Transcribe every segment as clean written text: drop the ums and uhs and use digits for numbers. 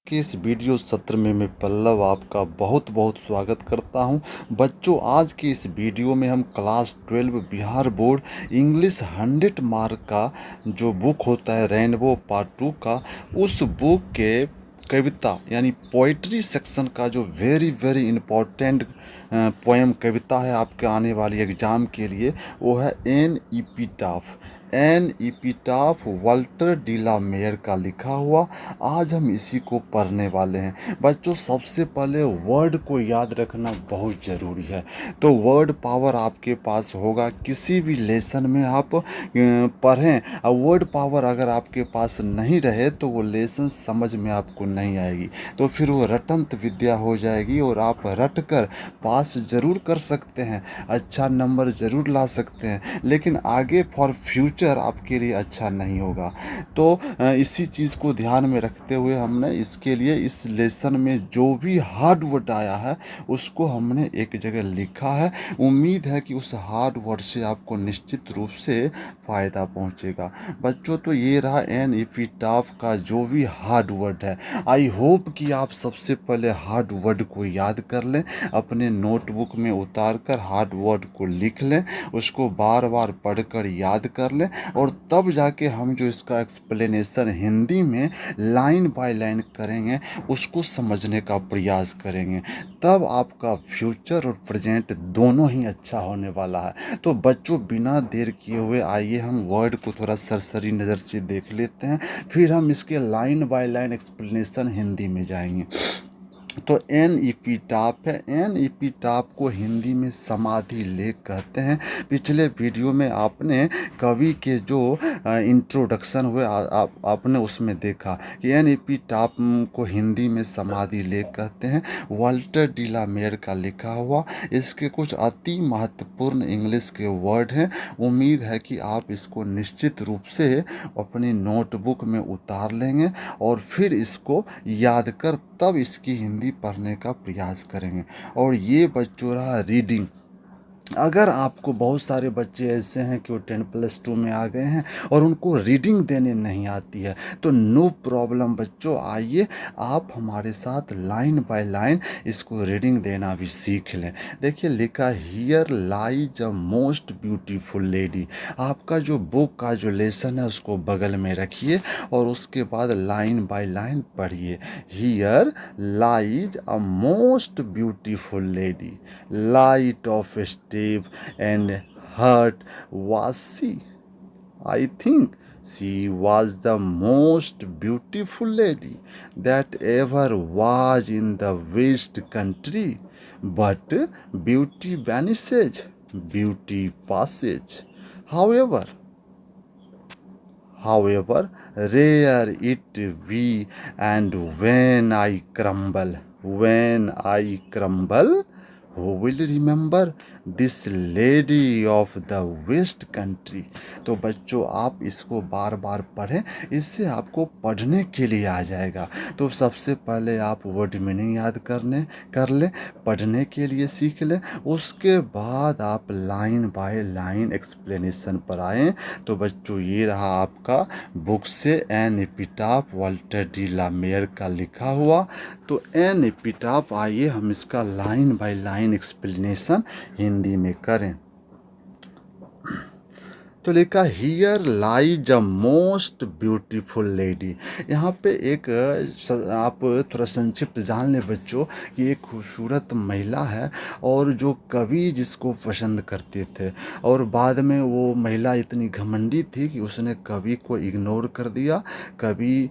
के इस वीडियो सत्र में मैं पल्लव आपका बहुत बहुत स्वागत करता हूं। बच्चों, आज के इस वीडियो में हम class 12 Bihar board English 100 mark का जो बुक होता है रेनबो पार्ट 2 का, उस बुक के कविता यानी पोइट्री सेक्शन का जो वेरी वेरी इम्पोर्टेंट पोएम कविता है आपके आने वाली एग्ज़ाम के लिए, वो है an epitaph Walter de la Mare का लिखा हुआ। आज हम इसी को पढ़ने वाले हैं। बच्चों, सबसे पहले वर्ड को याद रखना बहुत ज़रूरी है। तो वर्ड पावर आपके पास होगा, किसी भी लेसन में आप पढ़ें और वर्ड पावर अगर आपके पास नहीं रहे तो वो लेसन समझ में आपको नहीं आएगी, तो फिर वो रटंत विद्या हो जाएगी और आप रट कर पास ज़रूर कर सकते हैं, अच्छा नंबर ज़रूर ला सकते हैं, लेकिन आगे फॉर फ्यूचर आपके लिए अच्छा नहीं होगा। तो इसी चीज़ को ध्यान में रखते हुए हमने इसके लिए इस लेसन में जो भी हार्ड वर्ड आया है उसको हमने एक जगह लिखा है। उम्मीद है कि उस हार्ड वर्ड से आपको निश्चित रूप से फ़ायदा पहुंचेगा। बच्चों, तो ये रहा एन एपिटाफ का जो भी हार्ड वर्ड है। आई होप कि आप सबसे पहले हार्ड वर्ड को याद कर लें, अपने नोटबुक में उतार कर हार्ड वर्ड को लिख लें, उसको बार बार पढ़कर याद कर लें और तब जाके हम जो इसका एक्सप्लेनेशन हिंदी में लाइन बाय लाइन करेंगे, उसको समझने का प्रयास करेंगे। तब आपका फ्यूचर और प्रेजेंट दोनों ही अच्छा होने वाला है। तो बच्चों, बिना देर किए हुए आइए हम वर्ड को थोड़ा सरसरी नज़र से देख लेते हैं, फिर हम इसके line by line explanation Hindi में जाएंगे। तो एन इपिटाफ है। एन इपिटाफ को हिंदी में समाधि लेख कहते हैं। पिछले वीडियो में आपने कवि के जो इंट्रोडक्शन हुए आपने उसमें देखा कि एन इपिटाफ को हिंदी में समाधि लेख कहते हैं। वाल्टर डी ला मेयर का लिखा हुआ, इसके कुछ अति महत्वपूर्ण इंग्लिश के वर्ड हैं। उम्मीद है कि आप इसको निश्चित रूप से अपनी नोटबुक में उतार लेंगे और फिर इसको याद कर तब इसकी हिंदी पढ़ने का प्रयास करेंगे। और ये बच्चों रहा रीडिंग। अगर आपको बहुत सारे बच्चे ऐसे हैं कि वो 10+2 में आ गए हैं और उनको रीडिंग देने नहीं आती है, तो नो प्रॉब्लम बच्चों, आइए आप हमारे साथ लाइन बाय लाइन इसको रीडिंग देना भी सीख लें। देखिए लिखा, here lies a most beautiful lady. आपका जो बुक का जो लेसन है उसको बगल में रखिए और उसके बाद लाइन बाय लाइन पढ़िए। Here lies a most beautiful lady, light of step and heart was she. I think she was the most beautiful lady that ever was in the West country. But beauty vanishes, beauty passes. However, rare it be, and when I crumble, who will remember this lady of the West country? तो बच्चों, आप इसको बार बार पढ़ें, इससे आपको पढ़ने के लिए आ जाएगा। तो सबसे पहले आप वर्ड मीनिंग याद कर लें, पढ़ने के लिए सीख लें, उसके बाद आप लाइन बाय लाइन एक्सप्लेनेशन पर आएँ। तो बच्चों, ये रहा आपका बुक से an epitaph Walter de la Mare का लिखा हुआ। तो एन एपिटाफ, आइए हम इसका line by line explanation Hindi में करें। तो लिखा, here lies a most beautiful lady. यहाँ पे एक आप थोड़ा संक्षिप्त जान लें बच्चों कि एक खूबसूरत महिला है और जो कवि जिसको पसंद करते थे, और बाद में वो महिला इतनी घमंडी थी कि उसने कवि को इग्नोर कर दिया। कवि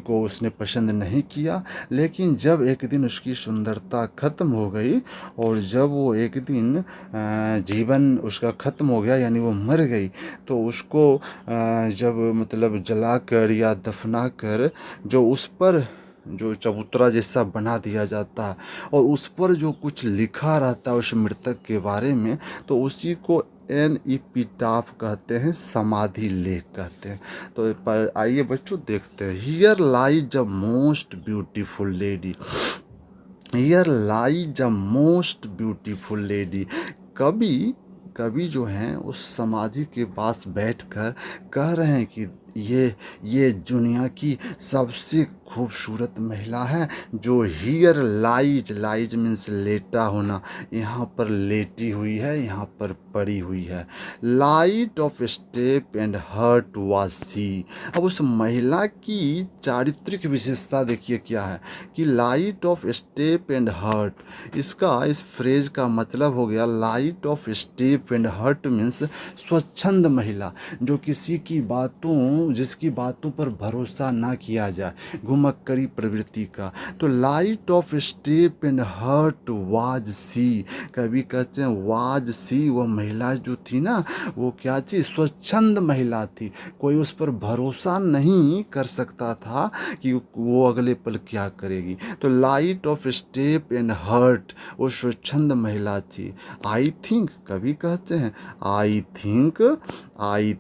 को उसने पसंद नहीं किया। लेकिन जब एक दिन उसकी सुंदरता ख़त्म हो गई और जब वो एक दिन जीवन उसका ख़त्म हो गया यानी वो मर गई, तो उसको जब जलाकर या दफनाकर जो उस पर जो चबूतरा जैसा बना दिया जाता है और उस पर जो कुछ लिखा रहता है उस मृतक के बारे में, तो उसी को एन इपिटाफ कहते हैं, समाधि लेख कहते हैं। तो आइए बच्चों देखते हैं। Here lies a most beautiful lady. Here lies a most beautiful lady. कवि जो हैं उस समाधि के पास बैठकर कह रहे हैं कि ये दुनिया की सबसे खूबसूरत महिला है जो हियर लाइज मीन्स लेटा होना, यहाँ पर लेटी हुई है, यहाँ पर पड़ी हुई है। Light of step and heart was she. अब उस महिला की चारित्रिक विशेषता देखिए क्या है कि light of step and heart, इसका इस फ्रेज का मतलब हो गया light of step and heart means स्वच्छंद महिला, जो किसी की बातों जिसकी बातों पर भरोसा ना किया जाए, घुमक्कड़ी प्रवृत्ति का। तो light of step and heart was she, कभी कहते हैं वाज सी, वह महिला जो थी ना वो क्या थी, स्वच्छंद महिला थी। कोई उस पर भरोसा नहीं कर सकता था कि वो अगले पल क्या करेगी। तो light of step and heart, वो स्वच्छंद महिला थी। आई थिंक, कभी कहते हैं आई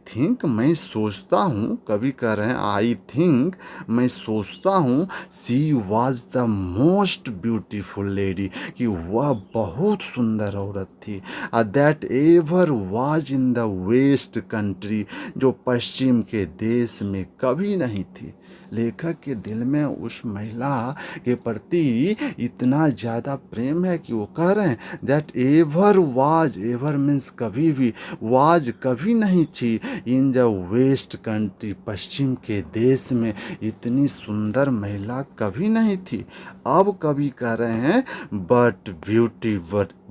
थिंक मैं सोचता हूँ, कभी कह रहे हैं आई थिंक मैं सोचता हूँ she was the most beautiful lady, कि वह बहुत सुंदर औरत थी। That ever was in the west country, जो पश्चिम के देश में कभी नहीं थी। लेखक के दिल में उस महिला के प्रति इतना ज़्यादा प्रेम है कि वो कह रहे हैं that ever was, ever means कभी भी, वाज कभी नहीं थी, इन द वेस्ट कंट्री, पश्चिम के देश में इतनी सुंदर महिला कभी नहीं थी। अब कभी कह रहे हैं बट ब्यूटी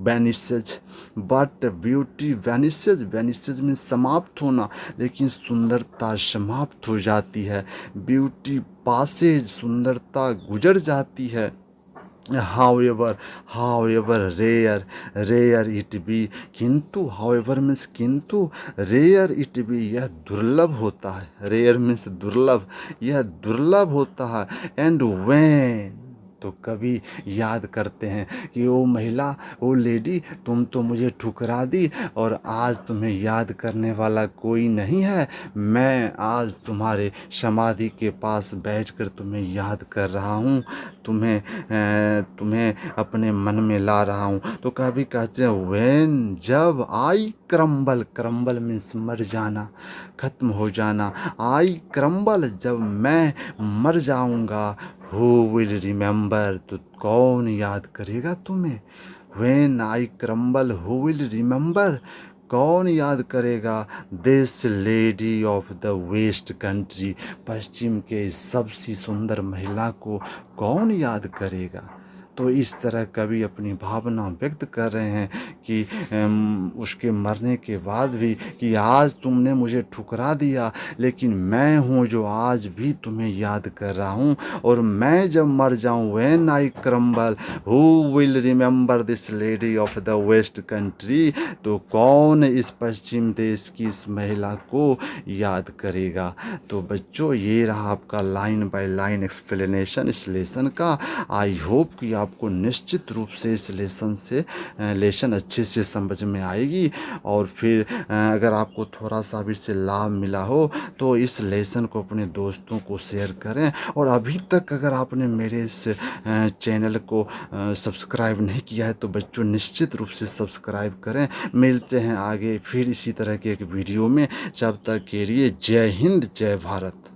वैनिसेज, बट ब्यूटी वैनिसेज, वैनिसेज में समाप्त होना, लेकिन सुंदरता समाप्त हो जाती है। ब्यूटी पासेज, सुंदरता गुजर जाती है। हाउएवर रेयर इट बी, किंतु हाउएवर मीन्स किंतु, रेयर इट बी, यह दुर्लभ होता है। रेयर मीन्स दुर्लभ, यह दुर्लभ होता है। एंड व्हेन, तो कभी याद करते हैं कि ओ महिला, ओ लेडी, तुम तो मुझे ठुकरा दी और आज तुम्हें याद करने वाला कोई नहीं है। मैं आज तुम्हारे समाधि के पास बैठकर तुम्हें याद कर रहा हूँ, तुम्हें अपने मन में ला रहा हूँ। तो कभी कहते हैं व्हेन, जब, आई क्रम्बल, क्रम्बल मीन्स मर जाना, खत्म हो जाना। आई क्रम्बल, जब मैं मर जाऊँगा, हु विल रिमेंबर, तो कौन याद करेगा तुम्हें। When I crumble who will remember, कौन याद करेगा this lady of the west country, पश्चिम के सबसे सुंदर महिला को कौन याद करेगा। तो इस तरह कवि अपनी भावना व्यक्त कर रहे हैं कि उसके मरने के बाद भी, कि आज तुमने मुझे ठुकरा दिया, लेकिन मैं हूँ जो आज भी तुम्हें याद कर रहा हूँ। और मैं जब मर जाऊँ, when I crumble who will remember this lady of the west country, तो कौन इस पश्चिम देश की इस महिला को याद करेगा। तो बच्चों, ये रहा आपका लाइन बाय लाइन एक्सप्लेनेशन इस लेसन का। आई होप कि आपको निश्चित रूप से इस लेसन अच्छे से समझ में आएगी। और फिर अगर आपको थोड़ा सा भी इससे लाभ मिला हो तो इस लेसन को अपने दोस्तों को शेयर करें। और अभी तक अगर आपने मेरे इस चैनल को सब्सक्राइब नहीं किया है तो बच्चों निश्चित रूप से सब्सक्राइब करें। मिलते हैं आगे फिर इसी तरह के एक वीडियो में, जब तक के लिए जय हिंद, जय भारत।